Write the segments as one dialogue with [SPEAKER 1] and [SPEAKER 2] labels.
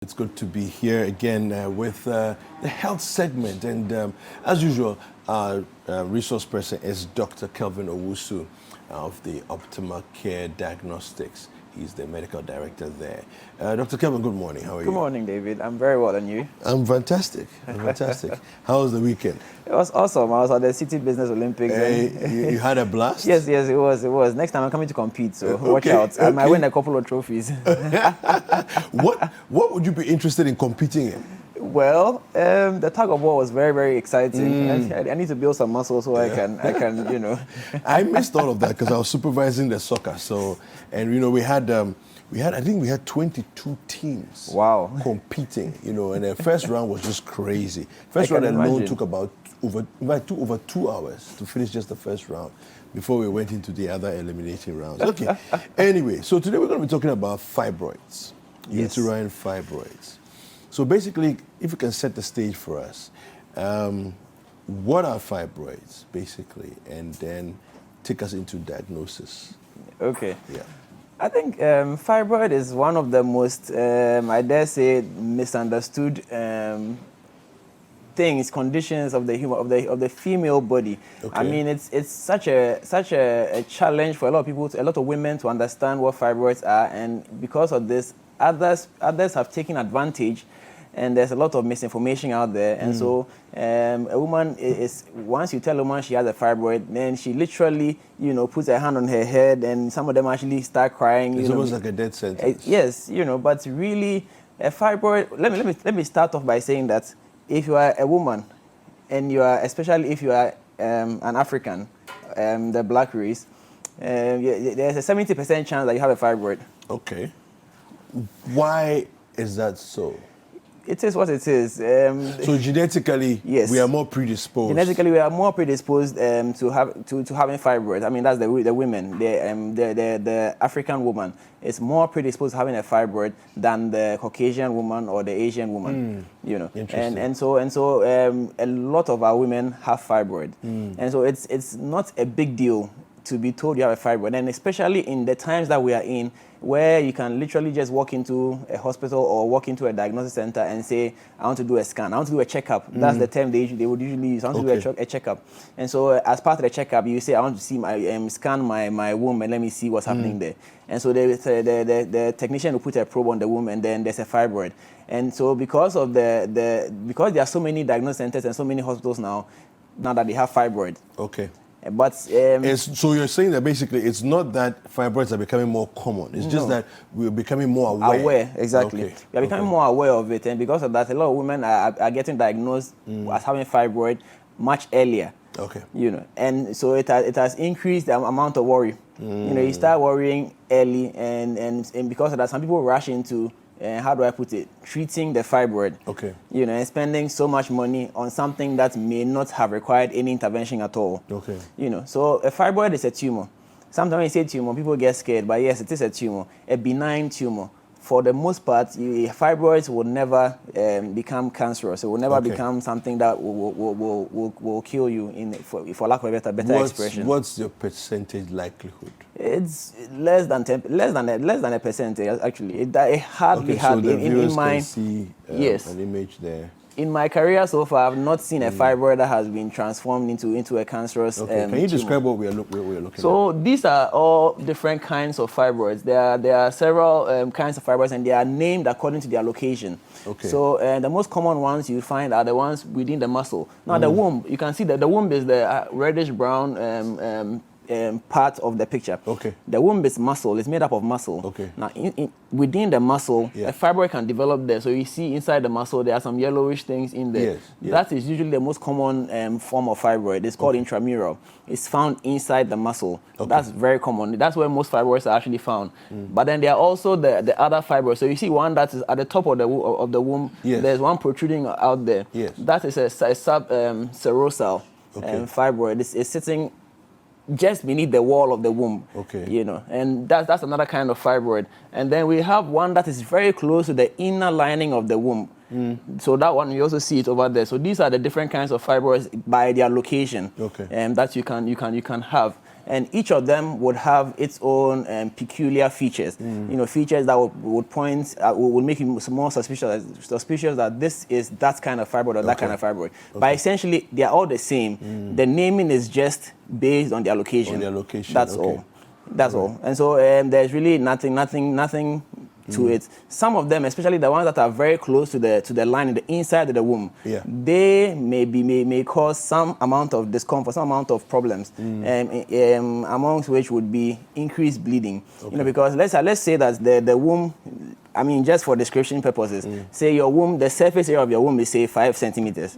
[SPEAKER 1] It's good to be here again with the health segment, and as usual, our resource person is Dr. Kelvin Owusu of the Optimal Care Diagnostics. He's the medical director there. Dr. Kelvin, good morning. How are you?
[SPEAKER 2] Good morning, David. I'm very well, and you?
[SPEAKER 1] I'm fantastic. How was the weekend?
[SPEAKER 2] It was awesome. I was at the Citi Business Olympics.
[SPEAKER 1] You had a blast?
[SPEAKER 2] Yes, it was. Next time I'm coming to compete, so watch out. I might win a couple of trophies.
[SPEAKER 1] What would you be interested in competing in?
[SPEAKER 2] Well, the tug of war was very, very exciting. I need to build some muscle so I can,
[SPEAKER 1] I missed all of that because I was supervising the soccer. And we had I think we had 22 teams.
[SPEAKER 2] Wow.
[SPEAKER 1] Competing. And the first round was just crazy. First round alone took about over 2 hours to finish just the first round before we went into the other eliminating rounds. Okay. Anyway, so today we're going to be talking about fibroids,
[SPEAKER 2] Yes.
[SPEAKER 1] uterine fibroids. So basically, if you can set the stage for us, what are fibroids, basically, and then take us into diagnosis.
[SPEAKER 2] Okay.
[SPEAKER 1] Yeah.
[SPEAKER 2] I think fibroid is one of the most, I dare say, misunderstood conditions of the female body.
[SPEAKER 1] Okay.
[SPEAKER 2] I mean, it's such a challenge for a lot of people, a lot of women to understand what fibroids are, and because of this, others have taken advantage. And there's a lot of misinformation out there. And so a woman once you tell a woman she has a fibroid, then she literally, puts her hand on her head, and some of them actually start crying.
[SPEAKER 1] It's almost like a death sentence.
[SPEAKER 2] Yes, but really, a fibroid, let me start off by saying that if you are a woman, and especially if you are an African, the black race, there's a 70% chance that you have a fibroid.
[SPEAKER 1] Okay. Why is that so?
[SPEAKER 2] It is what it is.
[SPEAKER 1] So genetically,
[SPEAKER 2] yes.
[SPEAKER 1] we are more predisposed.
[SPEAKER 2] Genetically, we are more predisposed to having fibroids. I mean, that's the women. The African woman is more predisposed to having a fibroid than the Caucasian woman or the Asian woman.
[SPEAKER 1] Interesting.
[SPEAKER 2] And so a lot of our women have fibroid, and so it's not a big deal to be told you have a fibroid, and especially in the times that we are in, where you can literally just walk into a hospital or walk into a diagnosis center and say, I want to do a scan, I want to do a checkup. That's the term they would usually use. I want to do a checkup. And so as part of the checkup, you say, I want to see scan my womb and let me see what's happening there. And so the technician will put a probe on the womb, and then there's a fibroid. And so because there are so many diagnosis centers and so many hospitals now that they have fibroid.
[SPEAKER 1] Okay.
[SPEAKER 2] But
[SPEAKER 1] so you're saying that basically it's not that fibroids are becoming more common. It's just that we're becoming more aware.
[SPEAKER 2] Aware, exactly.
[SPEAKER 1] Okay.
[SPEAKER 2] We are becoming more aware of it, and because of that, a lot of women are getting diagnosed as having fibroid much earlier.
[SPEAKER 1] Okay.
[SPEAKER 2] And so it has increased the amount of worry. You start worrying early, and because of that, some people rush into how do I put it? Treating the fibroid.
[SPEAKER 1] Okay.
[SPEAKER 2] And spending so much money on something that may not have required any intervention at all.
[SPEAKER 1] Okay.
[SPEAKER 2] So a fibroid is a tumor. Sometimes when you say tumor, people get scared, but yes, it is a tumor, a benign tumor. For the most part, fibroids will never become cancerous. It will never become something that will kill you, for lack of a better expression.
[SPEAKER 1] What's your percentage likelihood?
[SPEAKER 2] It's less than a percentage, actually. It hardly
[SPEAKER 1] so the viewers
[SPEAKER 2] in my
[SPEAKER 1] can see
[SPEAKER 2] yes.
[SPEAKER 1] an image there.
[SPEAKER 2] In my career so far, I've not seen a fibroid that has been transformed into a cancerous
[SPEAKER 1] Can you describe what we're looking at?
[SPEAKER 2] So these are all different kinds of fibroids. There are several kinds of fibroids, and they are named according to their location.
[SPEAKER 1] Okay.
[SPEAKER 2] So the most common ones you find are the ones within the muscle. Now the womb, you can see that the womb is the reddish brown part of the picture.
[SPEAKER 1] Okay.
[SPEAKER 2] The womb is muscle. It's made up of muscle.
[SPEAKER 1] Okay.
[SPEAKER 2] Now, within the muscle, a fibroid can develop there. So you see inside the muscle, there are some yellowish things in there.
[SPEAKER 1] Yes.
[SPEAKER 2] That is usually the most common form of fibroid. It's called intramural. It's found inside the muscle. That's very common. That's where most fibroids are actually found. But then there are also the other fibroids. So you see one that is at the top of the womb.
[SPEAKER 1] Yes.
[SPEAKER 2] There's one protruding out there.
[SPEAKER 1] Yes.
[SPEAKER 2] That is a subserosal fibroid. It's sitting just beneath the wall of the womb.
[SPEAKER 1] Okay.
[SPEAKER 2] And that's another kind of fibroid. And then we have one that is very close to the inner lining of the womb. So that one, you also see it over there. So these are the different kinds of fibroids by their location that you can have. and each of them would have its own peculiar features. Features that would make you more suspicious that this is that kind of fibroid or that kind of fibroid. But essentially, they are all the same. The naming is just based on their location. That's all. That's all. And so there's really nothing to it. Some of them, especially the ones that are very close to the lining, the inside of the womb, they may cause some amount of discomfort, some amount of problems, amongst which would be increased bleeding. Because let's say that the womb, I mean, just for description purposes, say your womb, the surface area of your womb is say 5 centimeters.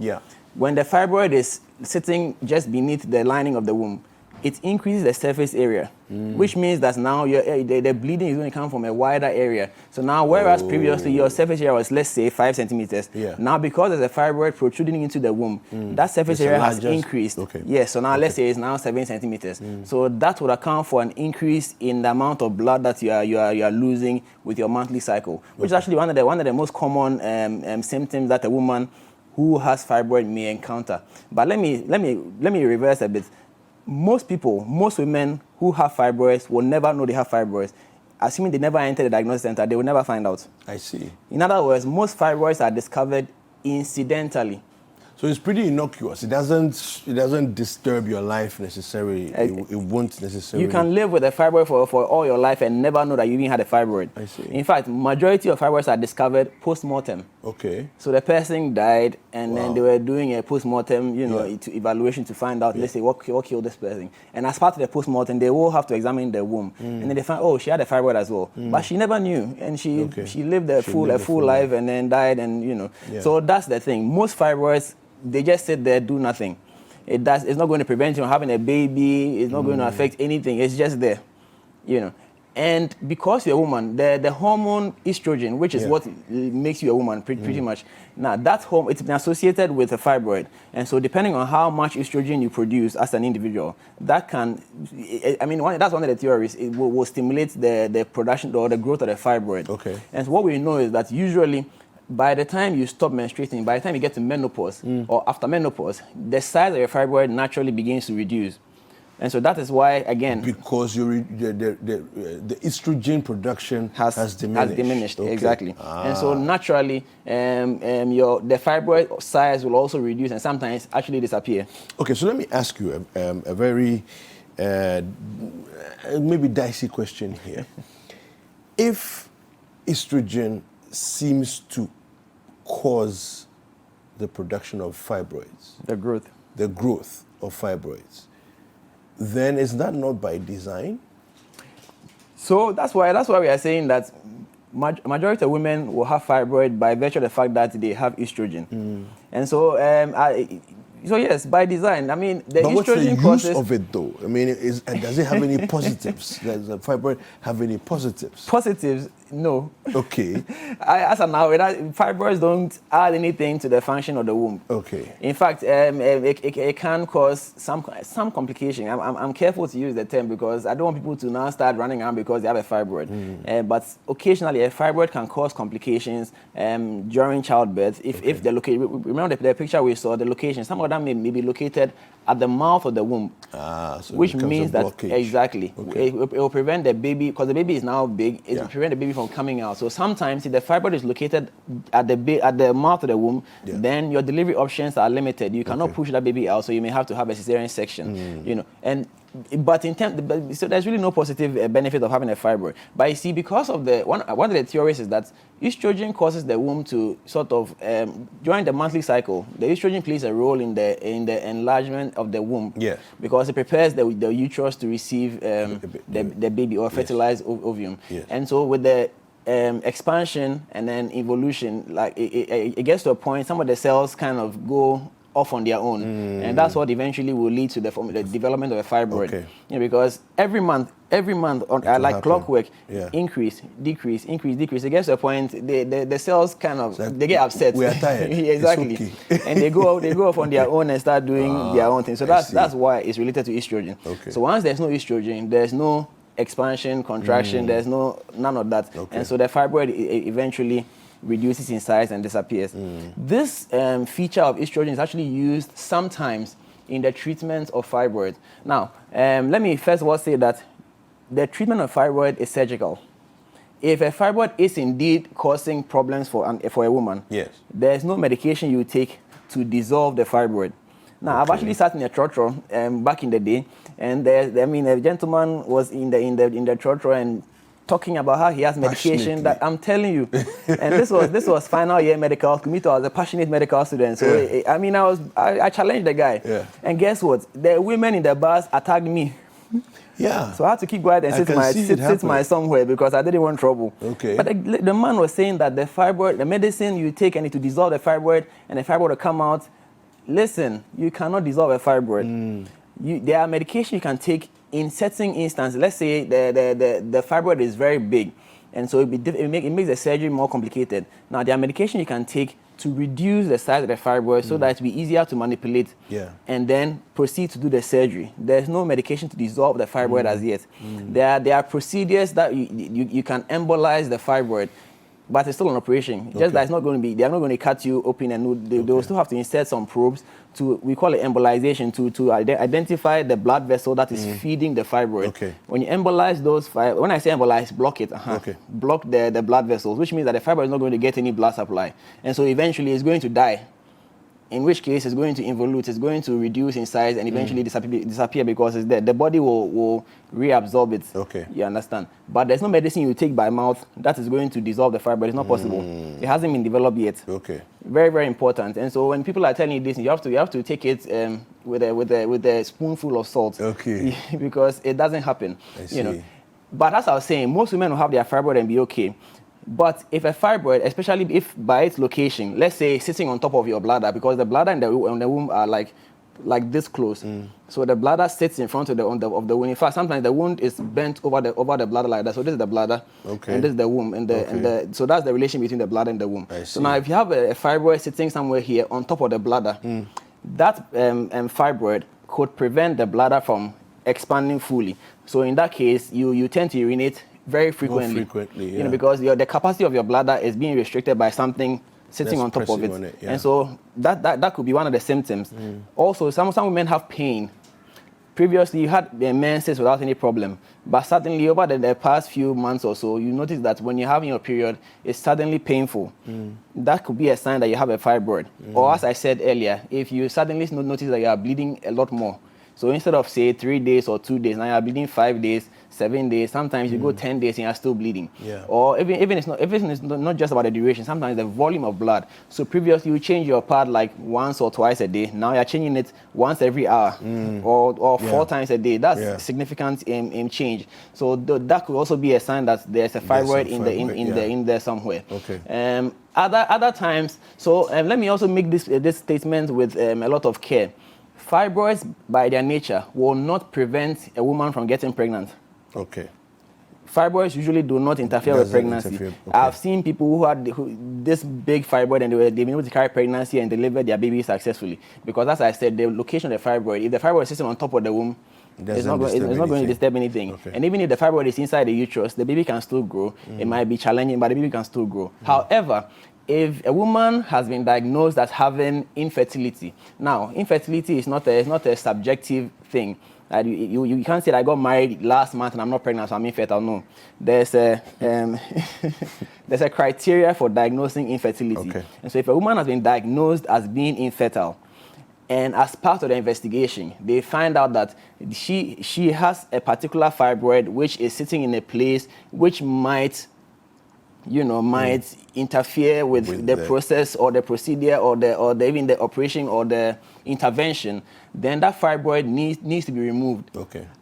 [SPEAKER 2] When the fibroid is sitting just beneath the lining of the womb, it increases the surface area, which means that now the bleeding is going to come from a wider area. So now, whereas previously your surface area was, let's say, 5 centimeters, now because there's a fibroid protruding into the womb, that surface area has increased. So now let's say it's now 7 centimeters. So that would account for an increase in the amount of blood that you are losing with your monthly cycle, which is actually one of the most common symptoms that a woman who has fibroid may encounter. But let me reverse a bit. Most women who have fibroids will never know they have fibroids. Assuming they never enter the diagnosis center, they will never find out.
[SPEAKER 1] I see.
[SPEAKER 2] In other words, most fibroids are discovered incidentally.
[SPEAKER 1] So it's pretty innocuous. It doesn't disturb your life necessarily. It won't necessarily.
[SPEAKER 2] You can live with a fibroid for all your life and never know that you even had a fibroid.
[SPEAKER 1] I see.
[SPEAKER 2] In fact, majority of fibroids are discovered post-mortem. So the person died, and then they were doing a post-mortem, evaluation to find out, let's say, what killed this person. And as part of the post-mortem, they will have to examine the womb, and then they find, oh, she had a fibroid as well, but she never knew, and she lived a full life, and then died, and So that's the thing. Most fibroids, they just sit there, do nothing. It's not going to prevent you from having a baby. It's not going to affect anything. It's just there, And because you're a woman, the hormone estrogen, which is what makes you a woman, pretty much. Now that hormone, it's been associated with a fibroid, and so depending on how much estrogen you produce as an individual, that can, that's one of the theories. It will stimulate the production or the growth of the fibroid. And so what we know is that usually, by the time you stop menstruating, by the time you get to menopause or after menopause, the size of your fibroid naturally begins to reduce. And so that is why, again... Because
[SPEAKER 1] the estrogen production has diminished.
[SPEAKER 2] Exactly. And so naturally, the fibroid size will also reduce and sometimes actually disappear. Okay,
[SPEAKER 1] so let me ask you a very maybe dicey question here. If estrogen seems to cause the production of fibroids,
[SPEAKER 2] the growth
[SPEAKER 1] of fibroids, then is that not by design?
[SPEAKER 2] So that's why we are saying that majority of women will have fibroid by virtue of the fact that they have estrogen. And so so yes, by design. I mean, the estrogen
[SPEAKER 1] what's the use
[SPEAKER 2] causes
[SPEAKER 1] of it, though? I mean, does it have any positives? Does the fibroid have any positives?
[SPEAKER 2] Positives, no.
[SPEAKER 1] Okay.
[SPEAKER 2] As of now, fibroids don't add anything to the function of the womb.
[SPEAKER 1] Okay.
[SPEAKER 2] In fact, it can cause some complication. I'm careful to use the term because I don't want people to now start running around because they have a fibroid. But occasionally, a fibroid can cause complications during childbirth. If the location, remember the picture we saw, the location, some of them may be located at the mouth of the womb,
[SPEAKER 1] so
[SPEAKER 2] which means that
[SPEAKER 1] exactly
[SPEAKER 2] it will prevent the baby, because the baby is now big, it will prevent the baby from coming out. So sometimes if the fibroid is located at the mouth of the womb, then your delivery options are limited. You cannot push that baby out, so you may have to have a cesarean section. So there's really no positive benefit of having a fibroid. But you see, because of one of the theories is that estrogen causes the womb to sort of during the monthly cycle, the estrogen plays a role in the enlargement of the womb. Because it prepares the uterus to receive the baby or fertilized ovum. And so with the expansion and then evolution, like it gets to a point, some of the cells kind of go off on their own, and that's what eventually will lead to the development of a fibroid. Because every month like clockwork, increase, decrease. It gets to a point the cells kind of they get upset.
[SPEAKER 1] We are tired.
[SPEAKER 2] Exactly, and they go off on their own and start doing their own thing. So that's why it's related to estrogen. So once there's no estrogen, there's no expansion, contraction. There's none of that, and so the fibroid eventually reduces in size and disappears. This feature of estrogen is actually used sometimes in the treatment of fibroid. Now, let me first of all say that the treatment of fibroid is surgical. If a fibroid is indeed causing problems for a woman,
[SPEAKER 1] yes,
[SPEAKER 2] there's no medication you take to dissolve the fibroid. Now, I've actually sat in a trotro back in the day, and a gentleman was in the trotro and talking about how he has medication that I'm telling you. And this was final year medical. Me too, I was a passionate medical student. So I challenged the guy.
[SPEAKER 1] Yeah.
[SPEAKER 2] And guess what? The women in the bars attacked me.
[SPEAKER 1] Yeah.
[SPEAKER 2] So I had to keep quiet and sit my somewhere because I didn't want trouble.
[SPEAKER 1] Okay.
[SPEAKER 2] But the man was saying that the fibroid, the medicine you take and to dissolve the fibroid and the fibroid will come out. Listen, you cannot dissolve a fibroid. There are medication you can take in certain instances. Let's say the fibroid is very big, and so it makes the surgery more complicated. Now, there are medication you can take to reduce the size of the fibroid so that it will be easier to manipulate, and then proceed to do the surgery. There's no medication to dissolve the fibroid as yet. There are procedures that you can embolize the fibroid, but it's still an operation. Just that it's not going to be, they're not going to cut you open and they will still have to insert some probes we call it embolization, to identify the blood vessel that is feeding the fibroid.
[SPEAKER 1] Okay.
[SPEAKER 2] When you embolize those, when I say embolize, block it. Block the blood vessels, which means that the fibroid is not going to get any blood supply. And so eventually it's going to die. In which case it's going to involute, it's going to reduce in size and eventually disappear because it's there. The body will reabsorb it.
[SPEAKER 1] Okay.
[SPEAKER 2] You understand? But there's no medicine you take by mouth that is going to dissolve the fibroid. It's not possible. It hasn't been developed yet.
[SPEAKER 1] Okay.
[SPEAKER 2] Very, very important. And so when people are telling you this, you have to take it with a spoonful of salt.
[SPEAKER 1] Okay.
[SPEAKER 2] Because it doesn't happen.
[SPEAKER 1] I see.
[SPEAKER 2] But as I was saying, most women will have their fibroid and be okay. But if a fibroid, especially if by its location, let's say sitting on top of your bladder, because the bladder and the womb are like this close, so the bladder sits in front of the womb. In fact, sometimes the wound is bent over the bladder like that. So this is the bladder, and this is the womb, and so that's the relation between the bladder and the womb. So now, if you have a fibroid sitting somewhere here on top of the bladder, that fibroid could prevent the bladder from expanding fully. So in that case, you tend to urinate very frequently. Because the capacity of your bladder is being restricted by something sitting on top of it. And so that could be one of the symptoms. Also, some women have pain. Previously, you had menses without any problem, but suddenly over the past few months or so, you notice that when you're having your period, it's suddenly painful. That could be a sign that you have a fibroid. Or as I said earlier, if you suddenly notice that you are bleeding a lot more. So instead of, say, 3 days or 2 days, now you are bleeding 5 days, 7 days. Sometimes you go 10 days and you're still bleeding. Or even it's not just about the duration. Sometimes the volume of blood. So previously you change your pad like once or twice a day. Now you're changing it once every hour or 4 times a day. That's significant in change. So that could also be a sign that there's a fibroid in there somewhere.
[SPEAKER 1] Okay.
[SPEAKER 2] Other times. So let me also make this statement with a lot of care. Fibroids, by their nature, will not prevent a woman from getting pregnant.
[SPEAKER 1] Okay.
[SPEAKER 2] Fibroids usually do not interfere with pregnancy. I've seen people who had this big fibroid and they've been able to carry pregnancy and deliver their baby successfully. Because as I said, the location of the fibroid, if the fibroid is sitting on top of the womb, it's not going to disturb anything. And even if the fibroid is inside the uterus, the baby can still grow. It might be challenging, but the baby can still grow. However, if a woman has been diagnosed as having infertility, now infertility is not a subjective thing. You can't say that I got married last month and I'm not pregnant, so I'm infertile. No, there's a there's a criteria for diagnosing infertility. And so if a woman has been diagnosed as being infertile, and as part of the investigation, they find out that she has a particular fibroid which is sitting in a place which might interfere with the process or the procedure or even the operation or the intervention, then that fibroid needs to be removed.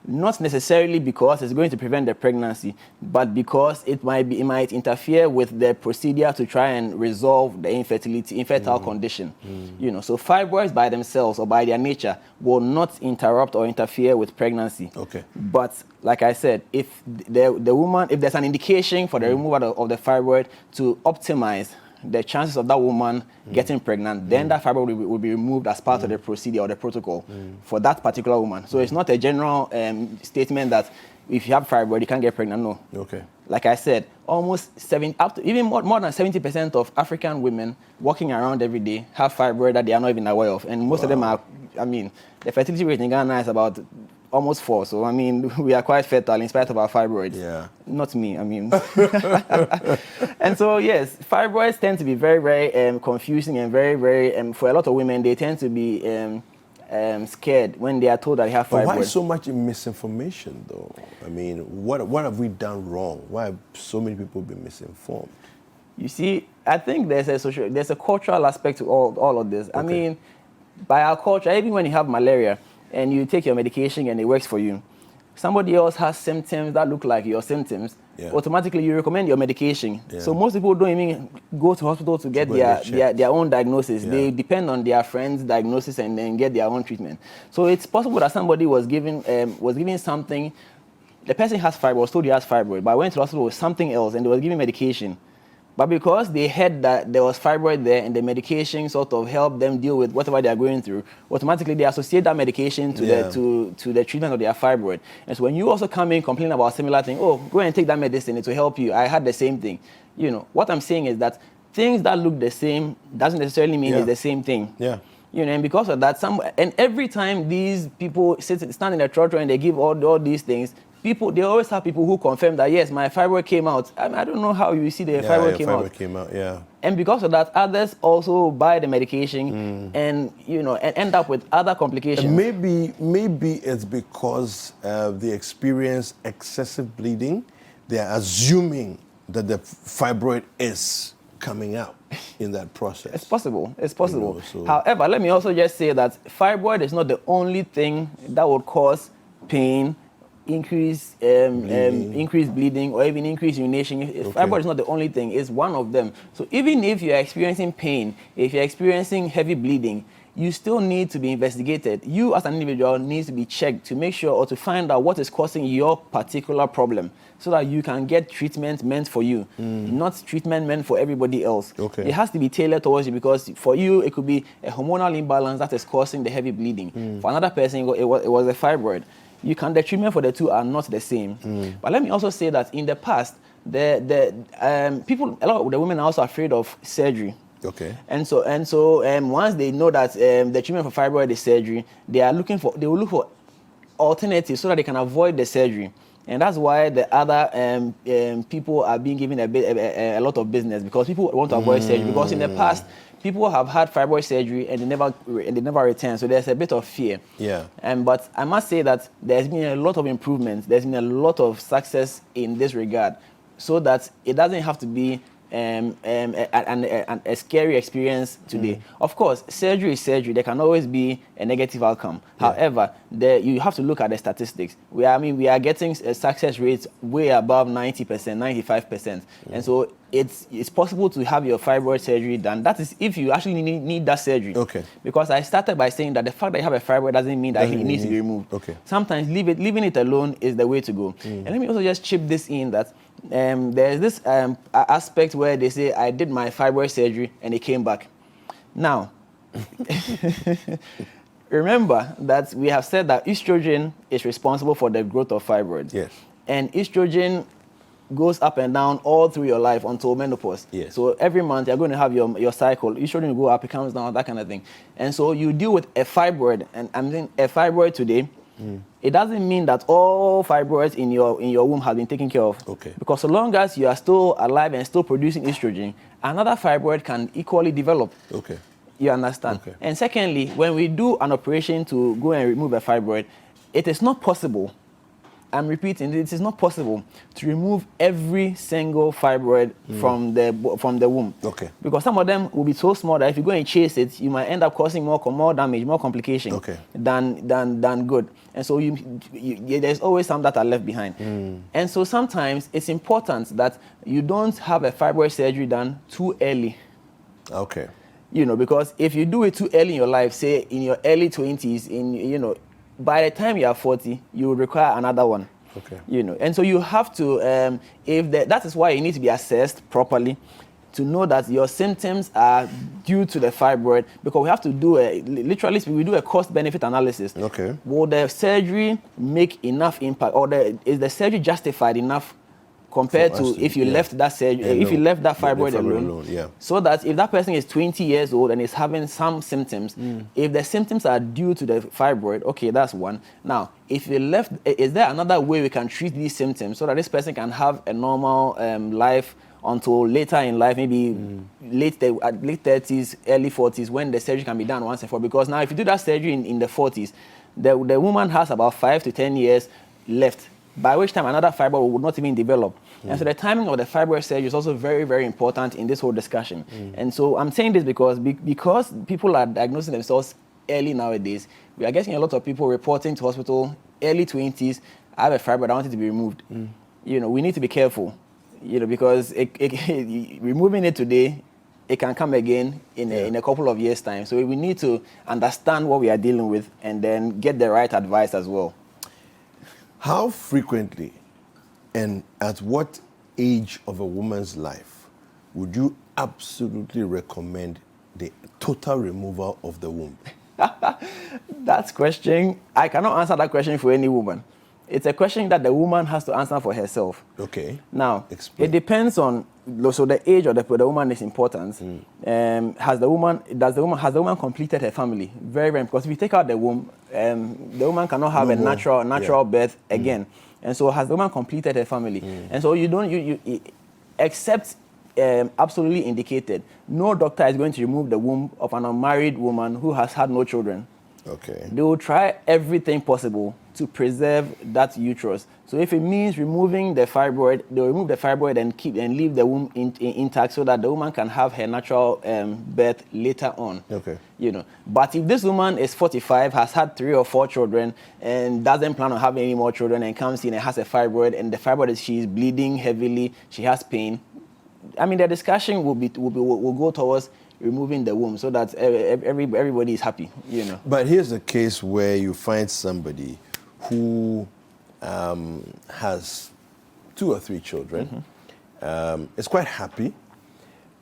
[SPEAKER 2] Not necessarily because it's going to prevent the pregnancy, but because it might interfere with the procedure to try and resolve the infertile condition. So fibroids by themselves or by their nature will not interrupt or interfere with pregnancy. But like I said, if if there's an indication for the removal of the fibroid to optimize the chances of that woman getting pregnant, then that fibroid will be removed as part of the procedure or the protocol for that particular woman. So it's not a general statement that if you have fibroid, you can't get pregnant. No. like I said, almost even more than 70% of African women walking around every day have fibroid that they are not even aware of. And most of them are, the fertility rate in Ghana is about almost 4. So, we are quite fertile in spite of our fibroids.
[SPEAKER 1] Yeah.
[SPEAKER 2] Not me, And so, yes, fibroids tend to be very, very confusing and very, very, for a lot of women, they tend to be scared when they are told that they have fibroids.
[SPEAKER 1] But why so much misinformation, though? What have we done wrong? Why have so many people been misinformed?
[SPEAKER 2] You see, I think there's a cultural aspect to all of this.
[SPEAKER 1] Okay.
[SPEAKER 2] By our culture, even when you have malaria and you take your medication and it works for you, somebody else has symptoms that look like your symptoms, automatically you recommend your medication. Yeah. So most people don't even go to hospital to get their own diagnosis. Yeah. They depend on their friend's diagnosis and then get their own treatment. So it's possible that somebody was given something, the person has fibroid, was told he has fibroid, but went to the hospital with something else and they was given medication. But because they heard that there was fibroid there and the medication sort of helped them deal with whatever they are going through, automatically they associate that medication to the treatment of their fibroid. And so when you also come in complaining about a similar thing, oh, go and take that medicine, it will help you. I had the same thing. What I'm saying is that things that look the same doesn't necessarily mean it's the same thing.
[SPEAKER 1] Yeah.
[SPEAKER 2] And because of that, and every time these people stand in the church and they give all these things, they always have people who confirm that, yes, my fibroid came out. I don't know how you see the fibroid came out.
[SPEAKER 1] Yeah.
[SPEAKER 2] And because of that, others also buy the medication and end up with other complications.
[SPEAKER 1] And maybe it's because they experience excessive bleeding. They are assuming that the fibroid is coming out in that process.
[SPEAKER 2] It's possible. However, let me also just say that fibroid is not the only thing that would cause pain, increase bleeding, or even increase urination. Fibroid is not the only thing, it's one of them. So even if you're experiencing pain, if you're experiencing heavy bleeding, you still need to be investigated. You as an individual needs to be checked to make sure or to find out what is causing your particular problem so that you can get treatment meant for you, not treatment meant for everybody else.
[SPEAKER 1] Okay.
[SPEAKER 2] It has to be tailored towards you because for you, it could be a hormonal imbalance that is causing the heavy bleeding. For another person, it was a fibroid. The treatment for the two are not the same. But let me also say that in the past, a lot of the women are also afraid of surgery.
[SPEAKER 1] Okay.
[SPEAKER 2] And so once they know that the treatment for fibroid is surgery, they will look for alternatives so that they can avoid the surgery. And that's why the other people are being given a lot of business because people want to avoid surgery. Because in the past, people have had fibroid surgery and they never return. So there's a bit of fear. Yeah. But I must say that there's been a lot of improvements. There's been a lot of success in this regard, so that it doesn't have to be a scary experience today. Of course, surgery is surgery. There can always be a negative outcome. Yeah. However, you have to look at the statistics. We are getting success rates way above 90%, 95%. And so it's possible to have your fibroid surgery done. That is if you actually need that surgery. Okay. Because I started by saying that the fact that you have a fibroid doesn't mean that it needs to be removed. Okay. Sometimes leaving it alone is the way to go. And let me also just chip this in that there's this aspect where they say, I did my fibroid surgery and it came back. Now, remember that we have said that estrogen is responsible for the growth of fibroids. Yes. And estrogen goes up and down all through your life until menopause. Yes. So every month you're going to have your cycle. Estrogen will go up, it comes down, that kind of thing. And so you deal with a fibroid, and I'm saying a fibroid today. It doesn't mean that all fibroids in your womb have been taken care of. Okay. Because so long as you are still alive and still producing estrogen, another fibroid can equally develop. Okay. You understand? Okay. And secondly, when we do an operation to go and remove a fibroid, it is not possible. I'm repeating, it is not possible to remove every single fibroid from the womb. Okay. Because some of them will be so small that if you go and chase it, you might end up causing more damage, more complication than good. And so there's always some that are left behind. And so sometimes it's important that you don't have a fibroid surgery done too early. Okay. Because if you do it too early in your life, say in your early 20s, by the time you are 40, you will require another one. Okay. And so you have to, that is why you need to be assessed properly to know that your symptoms are due to the fibroid, because we have to do we do a cost-benefit analysis. Okay. Will the surgery make enough impact, or is the surgery justified enough compared to if you left that surgery, if you left that fibroid alone.
[SPEAKER 1] Yeah.
[SPEAKER 2] So that if that person is 20 years old and is having some symptoms, if the symptoms are due to the fibroid, okay, that's one. Now, if you left, is there another way we can treat these symptoms so that this person can have a normal life until later in life, maybe late 30s, early 40s, when the surgery can be done once and for all? Because now if you do that surgery in the 40s, the woman has about 5 to 10 years left, by which time another fibroid would not even develop. And so the timing of the fibroid surgery is also very, very important in this whole discussion. And so I'm saying this because people are diagnosing themselves early nowadays. We are getting a lot of people reporting to hospital, early 20s, I have a fibroid, I want it to be removed. You know, we need to be careful, you know, because removing it today, it can come again in a couple of years' time. So we need to understand what we are dealing with and then get the right advice as well.
[SPEAKER 1] How frequently and at what age of a woman's life would you absolutely recommend the total removal of the womb?
[SPEAKER 2] That's question. I cannot answer that question for any woman. It's a question that the woman has to answer for herself.
[SPEAKER 1] Okay.
[SPEAKER 2] Now,
[SPEAKER 1] explain.
[SPEAKER 2] It depends on, so the age of the woman is important. Has the woman completed her family? Very, very important. Because if you take out the womb, the woman cannot have a natural birth again. And so has the woman completed her family? And so except absolutely indicated, no doctor is going to remove the womb of an unmarried woman who has had no children.
[SPEAKER 1] Okay.
[SPEAKER 2] They will try everything possible to preserve that uterus. So if it means removing the fibroid, they'll remove the fibroid and leave the womb intact so that the woman can have her natural birth later on.
[SPEAKER 1] Okay.
[SPEAKER 2] You know, but if this woman is 45, has had 3 or 4 children, and doesn't plan on having any more children, and comes in and has a fibroid, and the fibroid she's bleeding heavily, she has pain, I mean, the discussion will go towards removing the womb so that everybody is happy, you know.
[SPEAKER 1] But here's a case where you find somebody who has 2 or 3 children, is quite happy,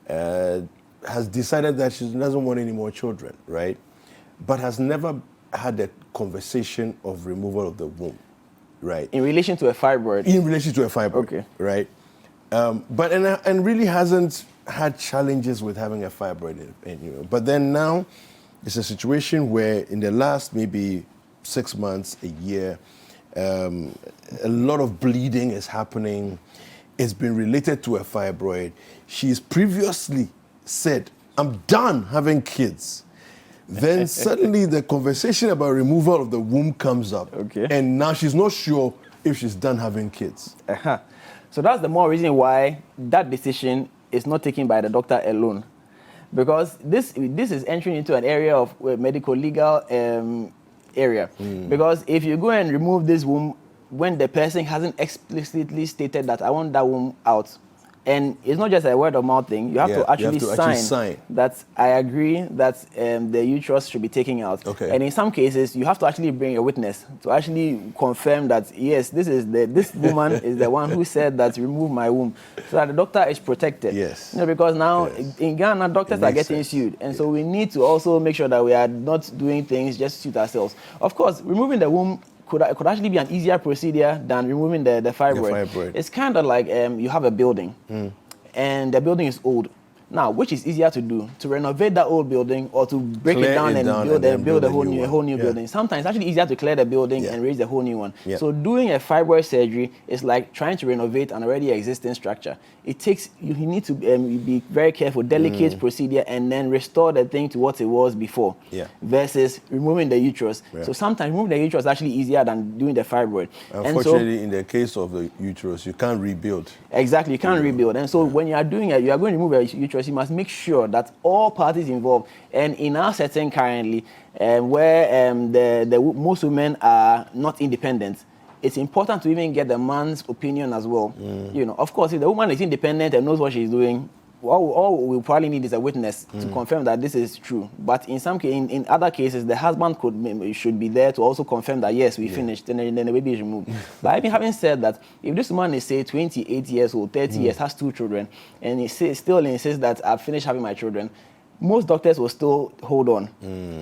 [SPEAKER 1] has decided that she doesn't want any more children, right? But has never had a conversation of removal of the womb, right?
[SPEAKER 2] In relation to a fibroid?
[SPEAKER 1] In relation to a fibroid,
[SPEAKER 2] okay.
[SPEAKER 1] Right? But really hasn't had challenges with having a fibroid, but then now it's a situation where in the last maybe 6 months, a year, a lot of bleeding is happening. It's been related to a fibroid. She's previously said, I'm done having kids. Then suddenly the conversation about removal of the womb comes up.
[SPEAKER 2] Okay.
[SPEAKER 1] And now she's not sure if she's done having kids.
[SPEAKER 2] So that's the more reason why that decision is not taken by the doctor alone. Because this is entering into an area of medical legal area. Because if you go and remove this womb when the person hasn't explicitly stated that I want that womb out, and it's not just a word of mouth thing, you have to actually sign that I agree that the uterus should be taken out.
[SPEAKER 1] Okay.
[SPEAKER 2] And in some cases, you have to actually bring a witness to actually confirm that, yes, this woman is the one who said that remove my womb, so that the doctor is protected.
[SPEAKER 1] Yes.
[SPEAKER 2] You know, because now in Ghana, doctors are getting sued. And so we need to also make sure that we are not doing things just to suit ourselves. Of course, removing the womb could actually be an easier procedure than removing the fibroid. It's kind of like you have a building, and the building is old. Now, which is easier to do? To renovate that old building or to break it down and build a whole new building? Sometimes it's actually easier to clear the building and raise a whole new one. So doing a fibroid surgery is like trying to renovate an already existing structure. It takes, you need to be very careful, delicate procedure, and then restore the thing to what it was before, versus removing the uterus. So sometimes removing the uterus is actually easier than doing the fibroid.
[SPEAKER 1] Unfortunately, in the case of the uterus, you can't rebuild.
[SPEAKER 2] Exactly, you can't rebuild. And so when you are doing it, you are going to remove a uterus, you must make sure that all parties involved, and in our setting currently, where most women are not independent, it's important to even get the man's opinion as well. You know, of course, if the woman is independent and knows what she's doing, all we probably need is a witness to confirm that this is true. But in other cases, the husband should be there to also confirm that yes, we finished, and then the baby is removed. But even having said that, if this woman is say 28 years old, 30 years, has 2 children, and he still insists that I've finished having my children, most doctors will still hold on,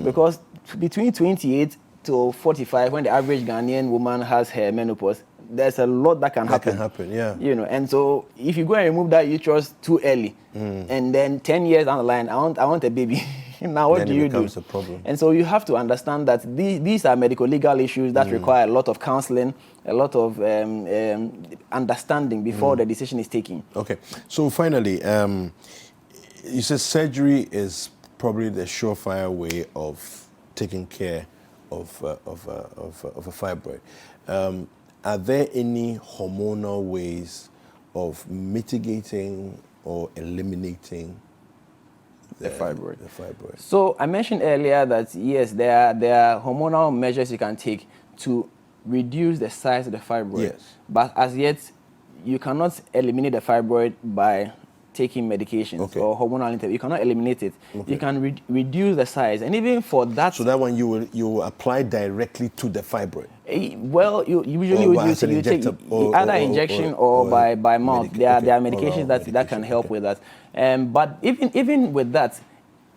[SPEAKER 2] because between 28 to 45, when the average Ghanaian woman has her menopause, there's a lot that can happen.
[SPEAKER 1] That can happen, yeah.
[SPEAKER 2] You know, and so if you go and remove that uterus too early, and then 10 years down the line, I want a baby. Now what
[SPEAKER 1] then
[SPEAKER 2] do you do?
[SPEAKER 1] It becomes a problem.
[SPEAKER 2] And so you have to understand that these are medical legal issues that require a lot of counseling, a lot of understanding before the decision is taken.
[SPEAKER 1] Okay. So finally, you said surgery is probably the surefire way of taking care of a fibroid. Are there any hormonal ways of mitigating or eliminating the fibroid?
[SPEAKER 2] So I mentioned earlier that yes, there are hormonal measures you can take to reduce the size of the fibroid.
[SPEAKER 1] Yes.
[SPEAKER 2] But as yet, you cannot eliminate the fibroid by taking medications or hormonal intervention. You cannot eliminate it.
[SPEAKER 1] Okay.
[SPEAKER 2] You can reduce the size, and even for that.
[SPEAKER 1] So that one you will apply directly to the fibroid.
[SPEAKER 2] Well, you usually would use either injection or by mouth. There are medications that can help with that. But even with that,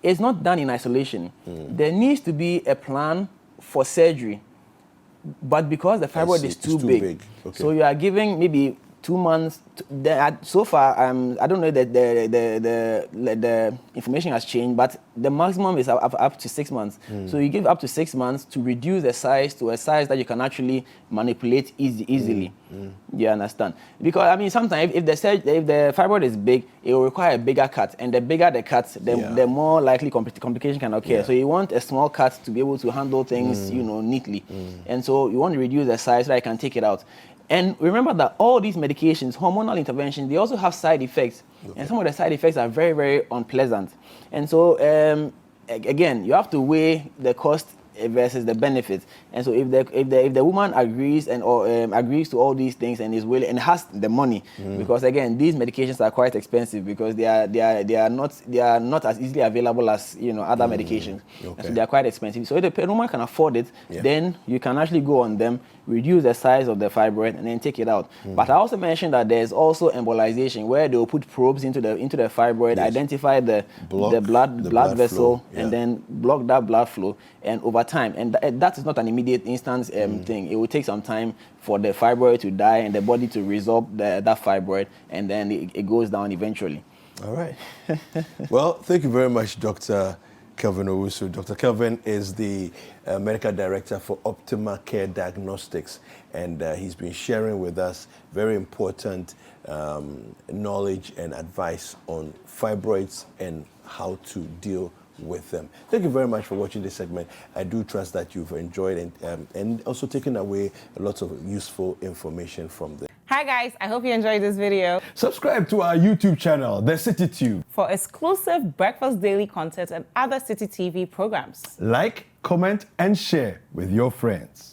[SPEAKER 2] it's not done in isolation. There needs to be a plan for surgery. But because the fibroid is too big. So you are giving maybe 2 months. So far, I don't know that the information has changed, but the maximum is up to 6 months. So you give up to 6 months to reduce the size to a size that you can actually manipulate easily. You understand? Because I mean, sometimes if the fibroid is big, it will require a bigger cut, and the bigger the cut, the more likely complication can occur. Yeah. So you want a small cut to be able to handle things, neatly, and so you want to reduce the size so that you can take it out. And remember that all these medications, hormonal interventions, they also have side effects. And some of the side effects are very, very unpleasant. And so, again, you have to weigh the cost versus the benefits. And so if the woman agrees agrees to all these things and is willing and has the money, because again, these medications are quite expensive because they are not as easily available as other medications. And so they are quite expensive. So if the woman can afford it, then you can actually go on them, reduce the size of the fibroid, and then take it out. But I also mentioned that there's also embolization, where they will put probes into the fibroid, identify the blood vessel, and then block that blood flow, and over time, and that is not an immediate instance thing. It will take some time for the fibroid to die and the body to resolve that fibroid, and then it goes down eventually.
[SPEAKER 1] All right. Well, thank you very much, Dr. Kelvin Owusu. Dr. Kelvin is the medical director for Optimal Care Diagnostics, and he's been sharing with us very important knowledge and advice on fibroids and how to deal with them. Thank you very much for watching this segment. I do trust that you've enjoyed and also taken away a lot of useful information from this.
[SPEAKER 3] Hi guys, I hope you enjoyed this video.
[SPEAKER 4] Subscribe to our YouTube channel, The Citi Tube,
[SPEAKER 3] for exclusive breakfast daily content and other Citi TV programs.
[SPEAKER 4] Like, comment, and share with your friends.